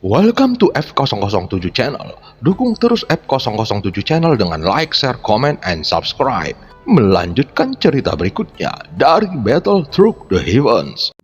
Welcome to F007 Channel. Dukung terus F007 Channel dengan like, share, comment, and subscribe. Melanjutkan cerita berikutnya dari Battle Through the Heavens.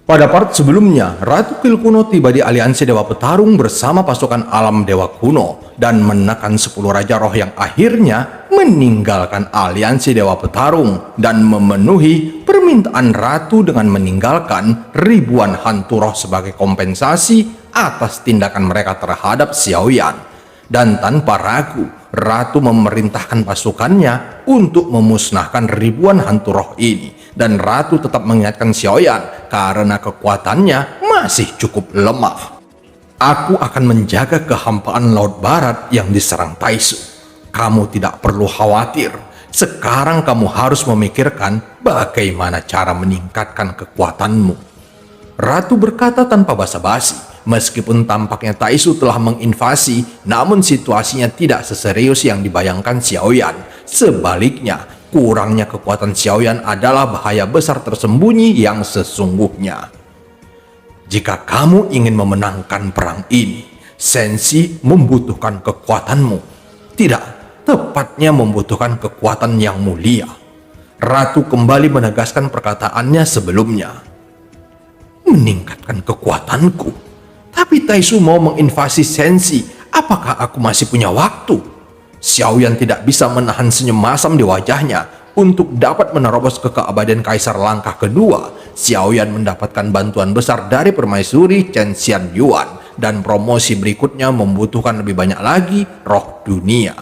Pada part sebelumnya, Ratu Kuil Kuno tiba di aliansi Dewa Petarung bersama pasukan alam Dewa Kuno dan menekan 10 Raja Roh yang akhirnya meninggalkan aliansi Dewa Petarung dan memenuhi permintaan Ratu dengan meninggalkan ribuan hantu roh sebagai kompensasi atas tindakan mereka terhadap Xiaoyan. Dan tanpa ragu, Ratu memerintahkan pasukannya untuk memusnahkan ribuan hantu roh ini. Dan Ratu tetap mengingatkan Xiaoyan karena kekuatannya masih cukup lemah. Aku akan menjaga kehampaan Laut Barat yang diserang Taisu. Kamu tidak perlu khawatir. Sekarang kamu harus memikirkan bagaimana cara meningkatkan kekuatanmu. Ratu berkata tanpa basa-basi. Meskipun tampaknya Taisu telah menginvasi, namun situasinya tidak seserius yang dibayangkan Xiaoyan. Sebaliknya, kurangnya kekuatan Xiaoyan adalah bahaya besar tersembunyi yang sesungguhnya. Jika kamu ingin memenangkan perang ini, Sensi membutuhkan kekuatanmu. Tidak, tepatnya membutuhkan kekuatan yang mulia. Ratu kembali menegaskan perkataannya sebelumnya. Meningkatkan kekuatanku? Tapi Taisu mau menginvasi Sensi, apakah aku masih punya waktu? Xiaoyan tidak bisa menahan senyum masam di wajahnya. Untuk dapat menerobos ke keabadian Kaisar langkah kedua, Xiaoyan mendapatkan bantuan besar dari permaisuri Chen Xianyuan, dan promosi berikutnya membutuhkan lebih banyak lagi roh dunia.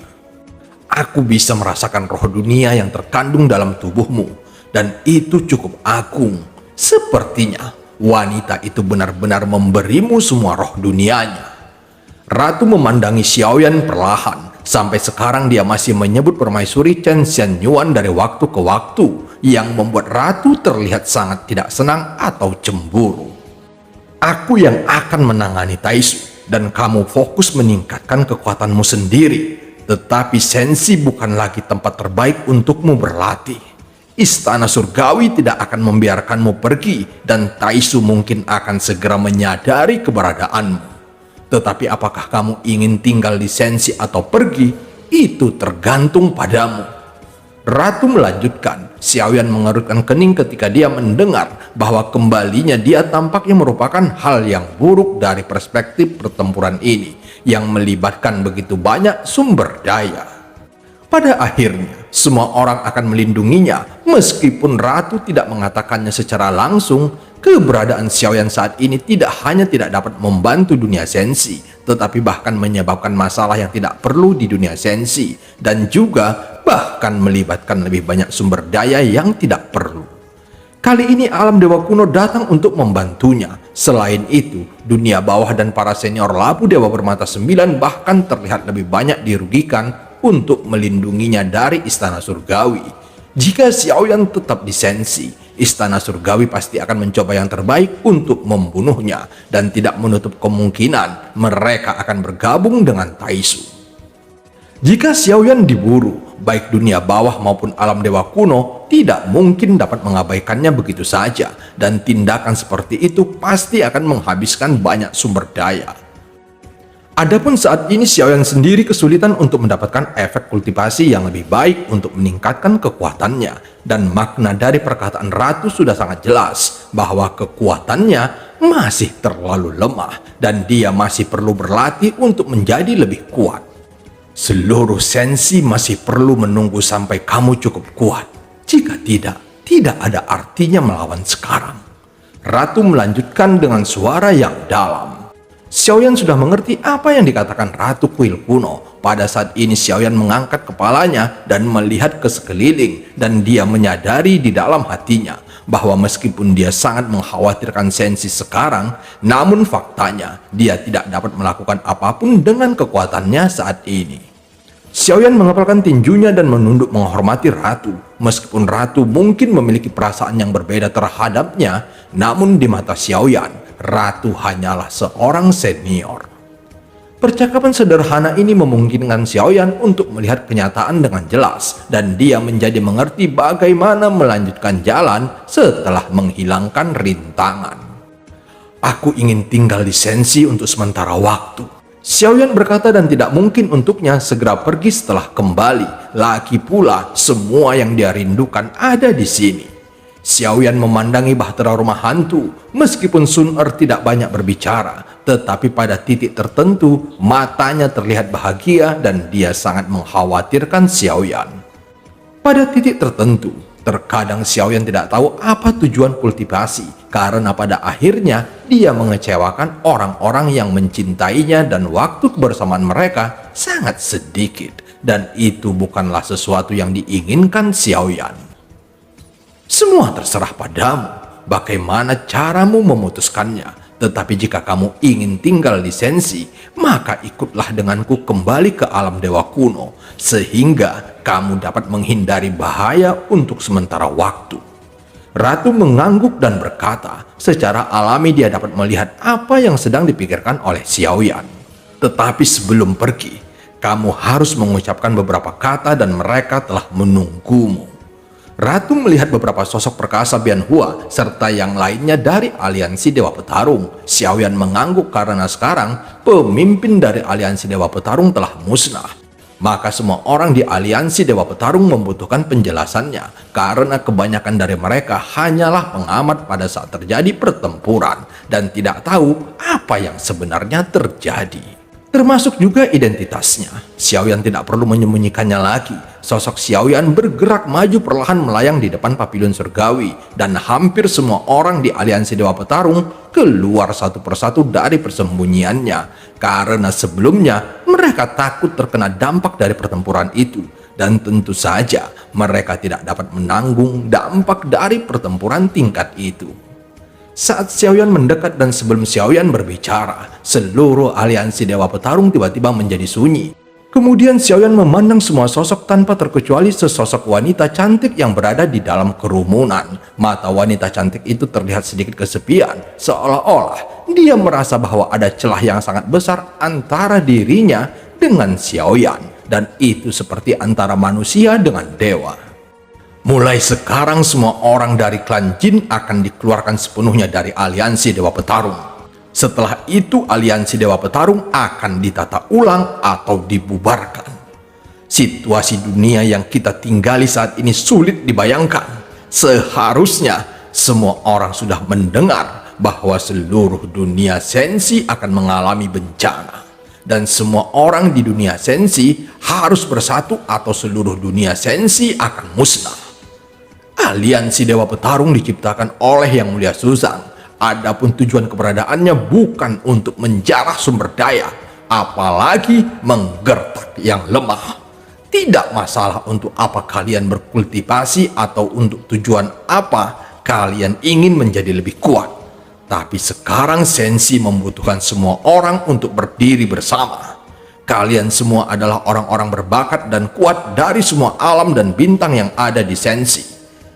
Aku bisa merasakan roh dunia yang terkandung dalam tubuhmu, dan itu cukup agung. Sepertinya wanita itu benar-benar memberimu semua roh dunianya. Ratu memandangi Xiaoyan perlahan. Sampai sekarang dia masih menyebut permaisuri Chen Xianyuan dari waktu ke waktu, yang membuat Ratu terlihat sangat tidak senang atau cemburu. Aku yang akan menangani Taisu, dan kamu fokus meningkatkan kekuatanmu sendiri. Tetapi Sensi bukan lagi tempat terbaik untukmu berlatih. Istana Surgawi tidak akan membiarkanmu pergi, dan Taisu mungkin akan segera menyadari keberadaanmu. Tetapi apakah kamu ingin tinggal di Sensi atau pergi? Itu tergantung padamu. Ratu melanjutkan. Xiaoyan mengerutkan kening ketika dia mendengar bahwa kembalinya dia tampaknya merupakan hal yang buruk dari perspektif pertempuran ini, yang melibatkan begitu banyak sumber daya. Pada akhirnya, semua orang akan melindunginya, meskipun Ratu tidak mengatakannya secara langsung. Keberadaan Xiaoyan saat ini tidak hanya tidak dapat membantu dunia Sensi, tetapi bahkan menyebabkan masalah yang tidak perlu di dunia Sensi, dan juga bahkan melibatkan lebih banyak sumber daya yang tidak perlu. Kali ini alam Dewa Kuno datang untuk membantunya. Selain itu, dunia bawah dan para senior Labu Dewa Bermata 9 bahkan terlihat lebih banyak dirugikan untuk melindunginya dari Istana Surgawi. Jika Xiaoyan tetap di Sensi, Istana Surgawi pasti akan mencoba yang terbaik untuk membunuhnya, dan tidak menutup kemungkinan mereka akan bergabung dengan Taisu. Jika Xiaoyan diburu, baik dunia bawah maupun alam Dewa Kuno tidak mungkin dapat mengabaikannya begitu saja, dan tindakan seperti itu pasti akan menghabiskan banyak sumber daya. Adapun saat ini Xiaoyan sendiri kesulitan untuk mendapatkan efek kultivasi yang lebih baik untuk meningkatkan kekuatannya, dan makna dari perkataan Ratu sudah sangat jelas bahwa kekuatannya masih terlalu lemah dan dia masih perlu berlatih untuk menjadi lebih kuat. Seluruh Sensi masih perlu menunggu sampai kamu cukup kuat. Jika tidak ada artinya melawan sekarang. Ratu melanjutkan dengan suara yang dalam. Xiaoyan sudah mengerti apa yang dikatakan Ratu Kuil Kuno. Pada saat ini Xiaoyan mengangkat kepalanya dan melihat ke sekeliling, dan dia menyadari di dalam hatinya bahwa meskipun dia sangat mengkhawatirkan Sensi sekarang, namun faktanya dia tidak dapat melakukan apapun dengan kekuatannya saat ini. Xiaoyan mengepalkan tinjunya dan menunduk menghormati ratu. Meskipun ratu mungkin memiliki perasaan yang berbeda terhadapnya, namun di mata Xiaoyan, ratu hanyalah seorang senior. Percakapan sederhana ini memungkinkan Xiaoyan untuk melihat kenyataan dengan jelas, dan dia menjadi mengerti bagaimana melanjutkan jalan setelah menghilangkan rintangan. Aku ingin tinggal di Sensi untuk sementara waktu, Xiaoyan berkata, dan tidak mungkin untuknya segera pergi setelah kembali. Lagi pula, semua yang dia rindukan ada di sini. Xiaoyan memandangi bahtera rumah hantu. Meskipun Sun Er tidak banyak berbicara, tetapi pada titik tertentu matanya terlihat bahagia dan dia sangat mengkhawatirkan Xiaoyan. Pada titik tertentu, terkadang Xiaoyan tidak tahu apa tujuan kultivasi, karena pada akhirnya dia mengecewakan orang-orang yang mencintainya dan waktu kebersamaan mereka sangat sedikit, dan itu bukanlah sesuatu yang diinginkan Xiaoyan. Semua terserah padamu, bagaimana caramu memutuskannya. Tetapi jika kamu ingin tinggal di Sensi, maka ikutlah denganku kembali ke alam dewa kuno, sehingga kamu dapat menghindari bahaya untuk sementara waktu. Ratu mengangguk dan berkata, secara alami dia dapat melihat apa yang sedang dipikirkan oleh Xiaoyan. Tetapi sebelum pergi, kamu harus mengucapkan beberapa kata dan mereka telah menunggumu. Ratu melihat beberapa sosok perkasa Bianhua serta yang lainnya dari aliansi Dewa Petarung. Xiaoyan mengangguk karena sekarang pemimpin dari aliansi Dewa Petarung telah musnah. Maka semua orang di aliansi Dewa Petarung membutuhkan penjelasannya, karena kebanyakan dari mereka hanyalah pengamat pada saat terjadi pertempuran dan tidak tahu apa yang sebenarnya terjadi. Termasuk juga identitasnya. Xiaoyan tidak perlu menyembunyikannya lagi. Sosok Xiaoyan bergerak maju perlahan melayang di depan papilun surgawi, dan hampir semua orang di aliansi Dewa Petarung keluar satu persatu dari persembunyiannya, karena sebelumnya mereka takut terkena dampak dari pertempuran itu, dan tentu saja mereka tidak dapat menanggung dampak dari pertempuran tingkat itu. Saat Xiaoyan mendekat dan sebelum Xiaoyan berbicara, seluruh aliansi Dewa Petarung tiba-tiba menjadi sunyi. Kemudian Xiaoyan memandang semua sosok tanpa terkecuali sesosok wanita cantik yang berada di dalam kerumunan. Mata wanita cantik itu terlihat sedikit kesepian, seolah-olah dia merasa bahwa ada celah yang sangat besar antara dirinya dengan Xiaoyan, dan itu seperti antara manusia dengan dewa. Mulai sekarang semua orang dari klan Jin akan dikeluarkan sepenuhnya dari aliansi Dewa Petarung. Setelah itu aliansi Dewa Petarung akan ditata ulang atau dibubarkan. Situasi dunia yang kita tinggali saat ini sulit dibayangkan. Seharusnya semua orang sudah mendengar bahwa seluruh dunia Sensi akan mengalami bencana. Dan semua orang di dunia Sensi harus bersatu atau seluruh dunia Sensi akan musnah. Aliansi Dewa Petarung diciptakan oleh Yang Mulia Suzang. Adapun tujuan keberadaannya bukan untuk menjarah sumber daya, apalagi menggertak yang lemah. Tidak masalah untuk apa kalian berkultivasi atau untuk tujuan apa kalian ingin menjadi lebih kuat. Tapi sekarang Sensi membutuhkan semua orang untuk berdiri bersama. Kalian semua adalah orang-orang berbakat dan kuat dari semua alam dan bintang yang ada di Sensi.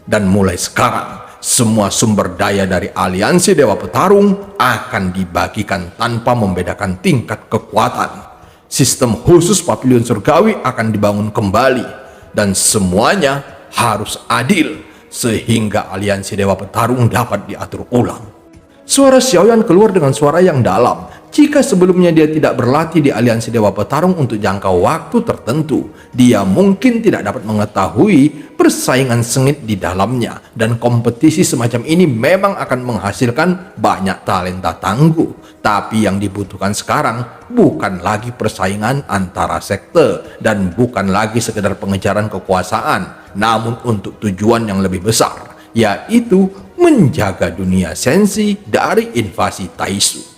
Dan mulai sekarang, semua sumber daya dari aliansi Dewa Petarung akan dibagikan tanpa membedakan tingkat kekuatan. Sistem khusus papilun surgawi akan dibangun kembali, dan semuanya harus adil, sehingga aliansi Dewa Petarung dapat diatur ulang. Suara Xiaoyan keluar dengan suara yang dalam. Jika sebelumnya dia tidak berlatih di aliansi Dewa Petarung untuk jangka waktu tertentu, dia mungkin tidak dapat mengetahui persaingan sengit di dalamnya, dan kompetisi semacam ini memang akan menghasilkan banyak talenta tangguh. Tapi yang dibutuhkan sekarang bukan lagi persaingan antara sekte dan bukan lagi sekedar pengejaran kekuasaan, namun untuk tujuan yang lebih besar, yaitu menjaga dunia Sensi dari invasi Taisu.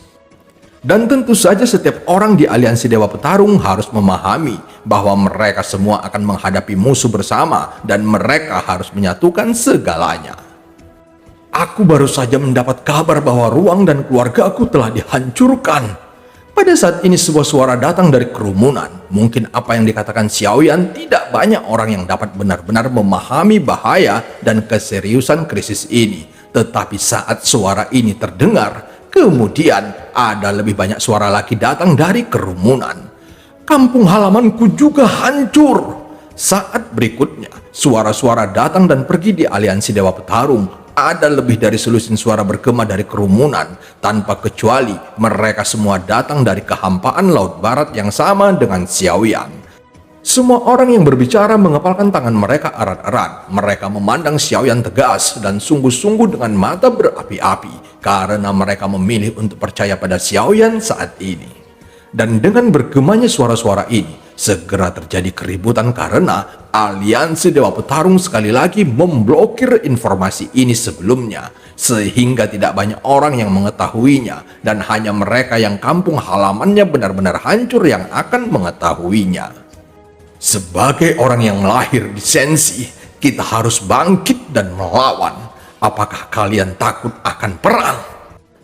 Dan tentu saja setiap orang di aliansi Dewa Petarung harus memahami bahwa mereka semua akan menghadapi musuh bersama dan mereka harus menyatukan segalanya. Aku baru saja mendapat kabar bahwa ruang dan keluarga aku telah dihancurkan. Pada saat ini sebuah suara datang dari kerumunan. Mungkin apa yang dikatakan Xiaoyan tidak banyak orang yang dapat benar-benar memahami bahaya dan keseriusan krisis ini. Tetapi saat suara ini terdengar, kemudian ada lebih banyak suara lagi datang dari kerumunan. Kampung halamanku juga hancur. Saat berikutnya, suara-suara datang dan pergi di aliansi Dewa Petarung. Ada lebih dari selusin suara bergema dari kerumunan, tanpa kecuali mereka semua datang dari kehampaan laut barat yang sama dengan Xiaoyan. Semua orang yang berbicara mengepalkan tangan mereka erat-erat. Mereka memandang Xiaoyan tegas dan sungguh-sungguh dengan mata berapi-api, karena mereka memilih untuk percaya pada Xiaoyan saat ini. Dan dengan bergemanya suara-suara ini, segera terjadi keributan karena aliansi Dewa Petarung sekali lagi memblokir informasi ini sebelumnya, sehingga tidak banyak orang yang mengetahuinya, dan hanya mereka yang kampung halamannya benar-benar hancur yang akan mengetahuinya. Sebagai orang yang lahir di Sensi, kita harus bangkit dan melawan. Apakah kalian takut akan perang?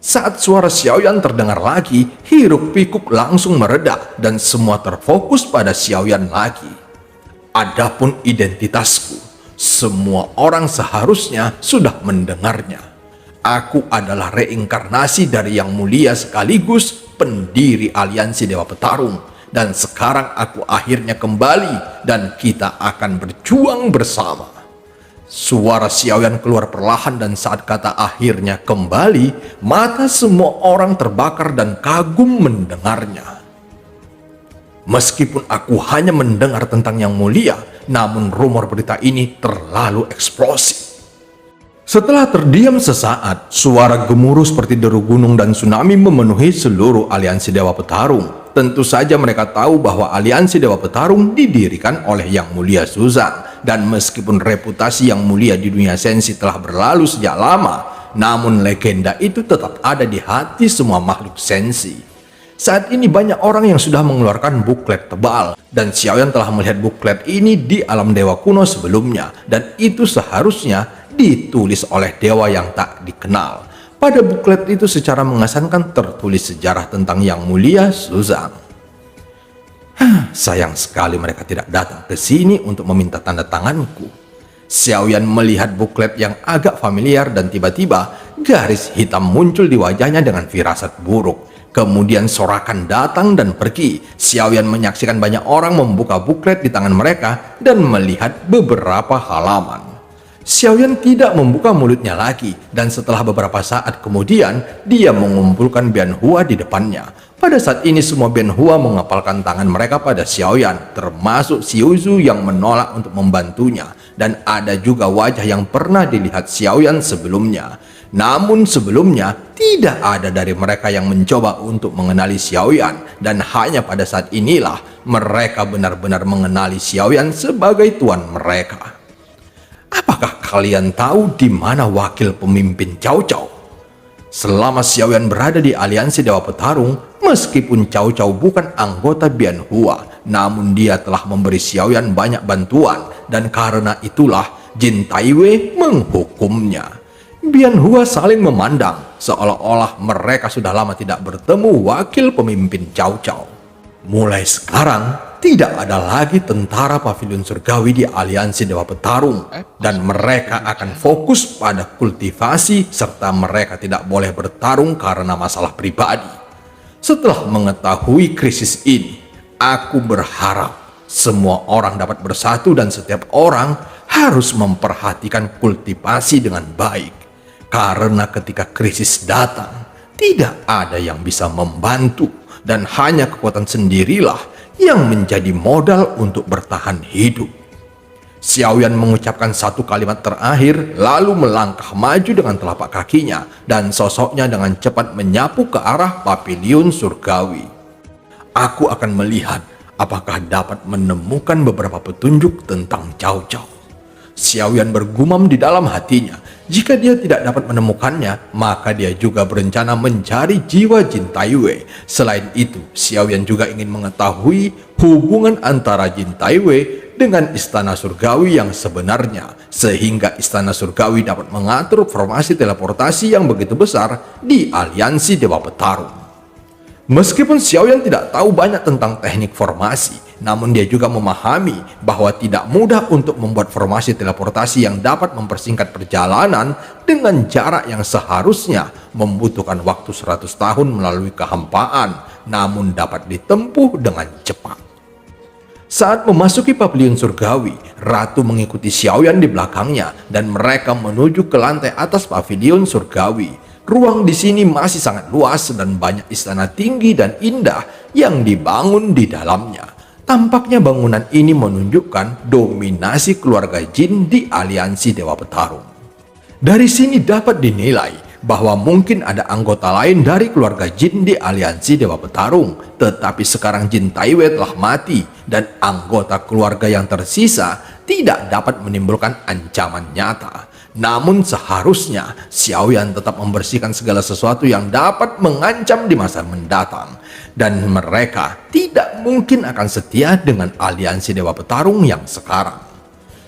Saat suara Xiaoyan terdengar lagi, hiruk-pikuk langsung mereda dan semua terfokus pada Xiaoyan lagi. Adapun identitasku, semua orang seharusnya sudah mendengarnya. Aku adalah reinkarnasi dari Yang Mulia sekaligus pendiri aliansi Dewa Petarung. Dan sekarang aku akhirnya kembali dan kita akan berjuang bersama. Suara Xiaoyan keluar perlahan dan saat kata akhirnya kembali, mata semua orang terbakar dan kagum mendengarnya. Meskipun aku hanya mendengar tentang Yang Mulia, namun rumor berita ini terlalu eksplosif. Setelah terdiam sesaat, suara gemuruh seperti deru gunung dan tsunami memenuhi seluruh aliansi Dewa Petarung. Tentu saja mereka tahu bahwa aliansi Dewa Petarung didirikan oleh Yang Mulia Suzang. Dan meskipun reputasi Yang Mulia di dunia Sensi telah berlalu sejak lama, namun legenda itu tetap ada di hati semua makhluk Sensi. Saat ini banyak orang yang sudah mengeluarkan buklet tebal, dan Xiaoyan telah melihat buklet ini di alam dewa kuno sebelumnya, dan itu seharusnya ditulis oleh dewa yang tak dikenal. Pada buklet itu secara mengesankan tertulis sejarah tentang Yang Mulia Suzang. Sayang sekali mereka tidak datang ke sini untuk meminta tanda tanganku. Xiaoyan melihat buklet yang agak familiar dan tiba-tiba garis hitam muncul di wajahnya dengan firasat buruk. Kemudian sorakan datang dan pergi. Xiaoyan menyaksikan banyak orang membuka buklet di tangan mereka dan melihat beberapa halaman. Xiaoyan tidak membuka mulutnya lagi, dan setelah beberapa saat kemudian, dia mengumpulkan Bianhua di depannya. Pada saat ini semua Bianhua mengepalkan tangan mereka pada Xiaoyan, termasuk Xiuzu yang menolak untuk membantunya, dan ada juga wajah yang pernah dilihat Xiaoyan sebelumnya. Namun sebelumnya, tidak ada dari mereka yang mencoba untuk mengenali Xiaoyan, dan hanya pada saat inilah mereka benar-benar mengenali Xiaoyan sebagai tuan mereka. Apakah kalian tahu di mana wakil pemimpin Cao Cao? Selama Xiaoyan berada di aliansi Dewa Petarung, meskipun Cao Cao bukan anggota Bianhua, namun dia telah memberi Xiaoyan banyak bantuan, dan karena itulah Jin Taiwei menghukumnya. Bianhua saling memandang, seolah-olah mereka sudah lama tidak bertemu wakil pemimpin Cao Cao. Mulai sekarang, tidak ada lagi tentara pavilion surgawi di aliansi Dewa Petarung, dan mereka akan fokus pada kultivasi serta mereka tidak boleh bertarung karena masalah pribadi. Setelah mengetahui krisis ini, aku berharap semua orang dapat bersatu dan setiap orang harus memperhatikan kultivasi dengan baik. Karena ketika krisis datang, tidak ada yang bisa membantu dan hanya kekuatan sendirilah yang menjadi modal untuk bertahan hidup. Xiaoyan mengucapkan satu kalimat terakhir lalu melangkah maju dengan telapak kakinya dan sosoknya dengan cepat menyapu ke arah pavilion surgawi. Aku akan melihat apakah dapat menemukan beberapa petunjuk tentang Cao Cao. Xiaoyan bergumam di dalam hatinya. Jika dia tidak dapat menemukannya, maka dia juga berencana mencari jiwa Jin Taiwei. Selain itu, Xiaoyan juga ingin mengetahui hubungan antara Jin Taiwei dengan Istana Surgawi yang sebenarnya, sehingga Istana Surgawi dapat mengatur formasi teleportasi yang begitu besar di aliansi Dewa Petarung. Meskipun Xiaoyan tidak tahu banyak tentang teknik formasi, namun dia juga memahami bahwa tidak mudah untuk membuat formasi teleportasi yang dapat mempersingkat perjalanan dengan jarak yang seharusnya membutuhkan waktu 100 tahun melalui kehampaan, namun dapat ditempuh dengan cepat. Saat memasuki pavilion surgawi, Ratu mengikuti Xiaoyan di belakangnya dan mereka menuju ke lantai atas pavilion surgawi. Ruang di sini masih sangat luas dan banyak istana tinggi dan indah yang dibangun di dalamnya. Tampaknya bangunan ini menunjukkan dominasi keluarga jin di aliansi Dewa Petarung. Dari sini dapat dinilai bahwa mungkin ada anggota lain dari keluarga jin di aliansi Dewa Petarung, tetapi sekarang Jin Taiwei telah mati dan anggota keluarga yang tersisa tidak dapat menimbulkan ancaman nyata. Namun seharusnya Xiaoyan tetap membersihkan segala sesuatu yang dapat mengancam di masa mendatang. Dan mereka tidak mungkin akan setia dengan aliansi Dewa Petarung yang sekarang.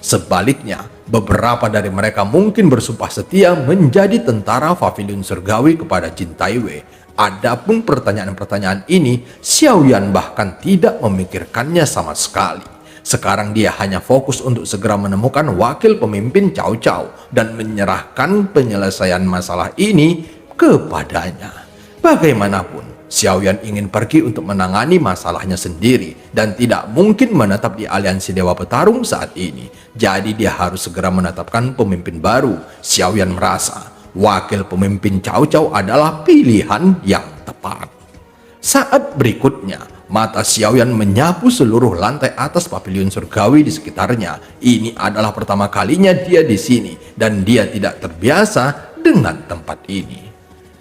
Sebaliknya, beberapa dari mereka mungkin bersumpah setia menjadi tentara pavilion surgawi kepada Jin Taiwei. Adapun pertanyaan-pertanyaan ini, Xiaoyan bahkan tidak memikirkannya sama sekali. Sekarang dia hanya fokus untuk segera menemukan wakil pemimpin Cao Cao dan menyerahkan penyelesaian masalah ini kepadanya. Bagaimanapun, Xiaoyan ingin pergi untuk menangani masalahnya sendiri dan tidak mungkin menetap di aliansi Dewa Petarung saat ini. Jadi dia harus segera menetapkan pemimpin baru. Xiaoyan merasa wakil pemimpin Cao Cao adalah pilihan yang tepat. Saat berikutnya, mata Xiaoyan menyapu seluruh lantai atas pavilion surgawi di sekitarnya. Ini adalah pertama kalinya dia di sini dan dia tidak terbiasa dengan tempat ini.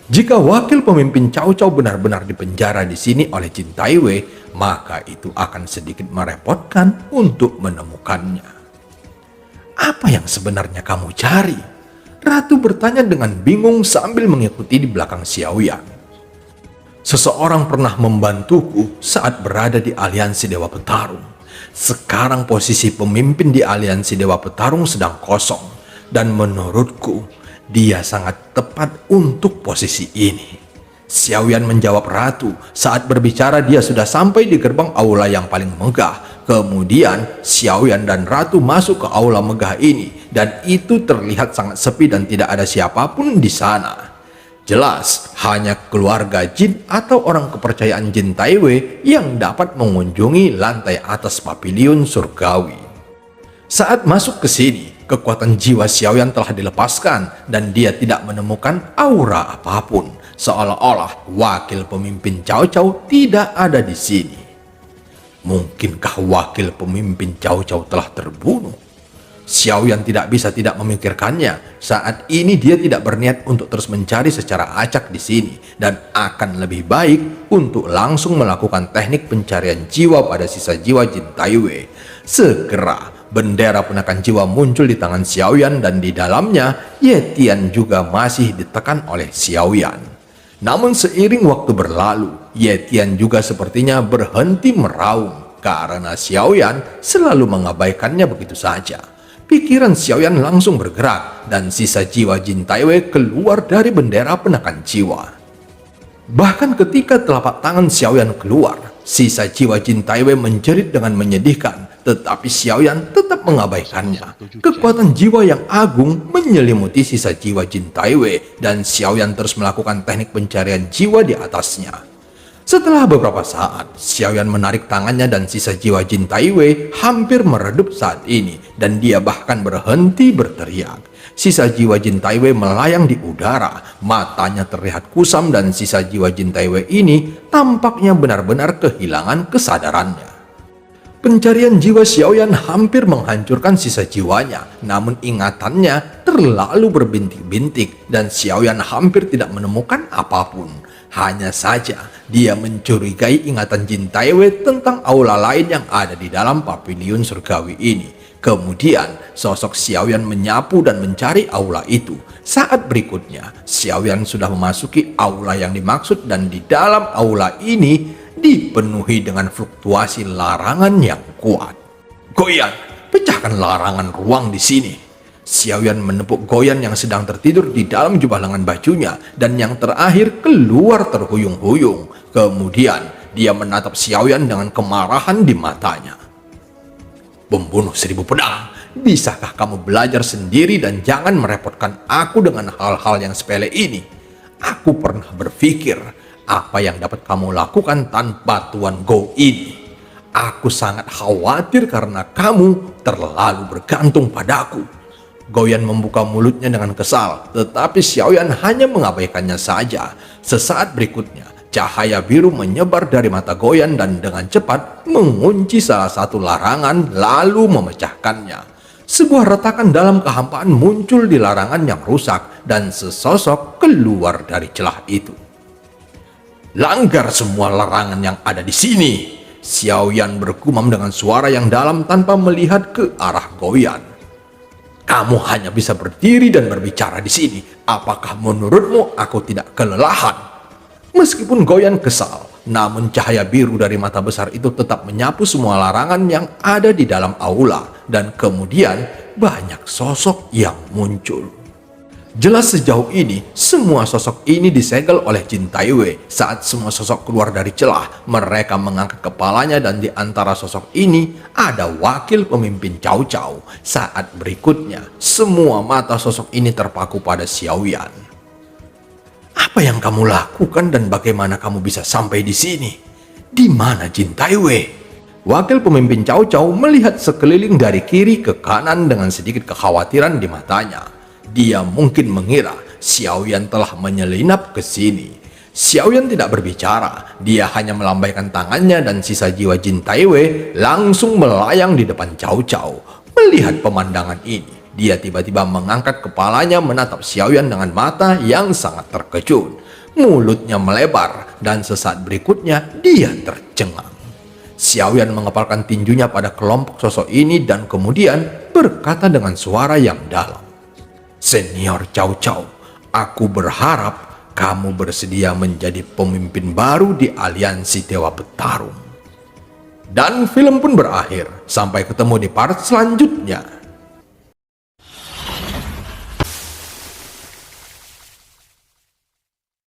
Jika wakil pemimpin Cao Cao benar-benar dipenjara di sini oleh Jin Taiwei, maka itu akan sedikit merepotkan untuk menemukannya. Apa yang sebenarnya kamu cari? Ratu bertanya dengan bingung sambil mengikuti di belakang Xiaoyan. Seseorang pernah membantuku saat berada di aliansi Dewa Petarung. Sekarang posisi pemimpin di aliansi Dewa Petarung sedang kosong. Dan menurutku, dia sangat tepat untuk posisi ini. Xiaoyan menjawab Ratu. Saat berbicara dia sudah sampai di gerbang aula yang paling megah. Kemudian Xiaoyan dan Ratu masuk ke aula megah ini. Dan itu terlihat sangat sepi dan tidak ada siapapun di sana. Jelas, hanya keluarga jin atau orang kepercayaan Jin Taiwei yang dapat mengunjungi lantai atas pavilion surgawi. Saat masuk ke sini, kekuatan jiwa Xiaoyan telah dilepaskan dan dia tidak menemukan aura apapun. Seolah-olah wakil pemimpin Cao Cao tidak ada di sini. Mungkinkah wakil pemimpin Cao Cao telah terbunuh? Xiaoyan tidak bisa tidak memikirkannya. Saat ini dia tidak berniat untuk terus mencari secara acak di sini dan akan lebih baik untuk langsung melakukan teknik pencarian jiwa pada sisa jiwa Jin Taiwei. Segera bendera penekan jiwa muncul di tangan Xiaoyan dan di dalamnya Ye Tian juga masih ditekan oleh Xiaoyan. Namun seiring waktu berlalu, Ye Tian juga sepertinya berhenti meraung karena Xiaoyan selalu mengabaikannya begitu saja. Pikiran Xiaoyan langsung bergerak dan sisa jiwa Jin Taiwei keluar dari bendera penekan jiwa. Bahkan ketika telapak tangan Xiaoyan keluar, sisa jiwa Jin Taiwei menjerit dengan menyedihkan, tetapi Xiaoyan tetap mengabaikannya. Kekuatan jiwa yang agung menyelimuti sisa jiwa Jin Taiwei dan Xiaoyan terus melakukan teknik pencarian jiwa di atasnya. Setelah beberapa saat, Xiaoyan menarik tangannya dan sisa jiwa Jin Taiwei hampir meredup saat ini dan dia bahkan berhenti berteriak. Sisa jiwa Jin Taiwei melayang di udara, matanya terlihat kusam dan sisa jiwa Jin Taiwei ini tampaknya benar-benar kehilangan kesadarannya. Pencarian jiwa Xiaoyan hampir menghancurkan sisa jiwanya, namun ingatannya terlalu berbintik-bintik dan Xiaoyan hampir tidak menemukan apapun. Hanya saja dia mencurigai ingatan Jin Taiwei tentang aula lain yang ada di dalam pavilion surgawi ini. Kemudian sosok Xiaoyan menyapu dan mencari aula itu. Saat berikutnya Xiaoyan sudah memasuki aula yang dimaksud dan di dalam aula ini dipenuhi dengan fluktuasi larangan yang kuat. Goyan, pecahkan larangan ruang di sini. Xiaoyan menepuk Goyan yang sedang tertidur di dalam jubah lengan bajunya, dan yang terakhir keluar terhuyung-huyung. Kemudian dia menatap Xiaoyan dengan kemarahan di matanya. "Pembunuh 1000 pedang, bisakah kamu belajar sendiri dan jangan merepotkan aku dengan hal-hal yang sepele ini? Aku pernah berpikir apa yang dapat kamu lakukan tanpa Tuan Go ini. Aku sangat khawatir karena kamu terlalu bergantung padaku." Goyan membuka mulutnya dengan kesal, tetapi Xiaoyan hanya mengabaikannya saja. Sesaat berikutnya, cahaya biru menyebar dari mata Goyan dan dengan cepat mengunci salah satu larangan lalu memecahkannya. Sebuah retakan dalam kehampaan muncul di larangan yang rusak dan sesosok keluar dari celah itu. "Langgar semua larangan yang ada di sini," Xiaoyan bergumam dengan suara yang dalam tanpa melihat ke arah Goyan. "Kamu hanya bisa berdiri dan berbicara di sini. Apakah menurutmu aku tidak kelelahan?" Meskipun Goyan kesal, namun cahaya biru dari mata besar itu tetap menyapu semua larangan yang ada di dalam aula, dan kemudian banyak sosok yang muncul. Jelas sejauh ini, semua sosok ini disegel oleh Jin Taiwei. Saat semua sosok keluar dari celah, mereka mengangkat kepalanya dan di antara sosok ini ada wakil pemimpin Cao Cao. Saat berikutnya, semua mata sosok ini terpaku pada Xiaoyan. "Apa yang kamu lakukan dan bagaimana kamu bisa sampai di sini? Di mana Jin Taiwei?" Wakil pemimpin Cao Cao melihat sekeliling dari kiri ke kanan dengan sedikit kekhawatiran di matanya. Dia mungkin mengira Xiaoyan telah menyelinap ke sini. Xiaoyan tidak berbicara, dia hanya melambaikan tangannya dan sisa jiwa Jin Taiwei langsung melayang di depan Cao Cao. Melihat pemandangan ini, dia tiba-tiba mengangkat kepalanya menatap Xiaoyan dengan mata yang sangat terkejut. Mulutnya melebar dan sesaat berikutnya dia tercengang. Xiaoyan mengepalkan tinjunya pada kelompok sosok ini dan kemudian berkata dengan suara yang dalam, "Senior Cao Cao, aku berharap kamu bersedia menjadi pemimpin baru di aliansi Dewa Petarung." Dan film pun berakhir. Sampai ketemu di part selanjutnya.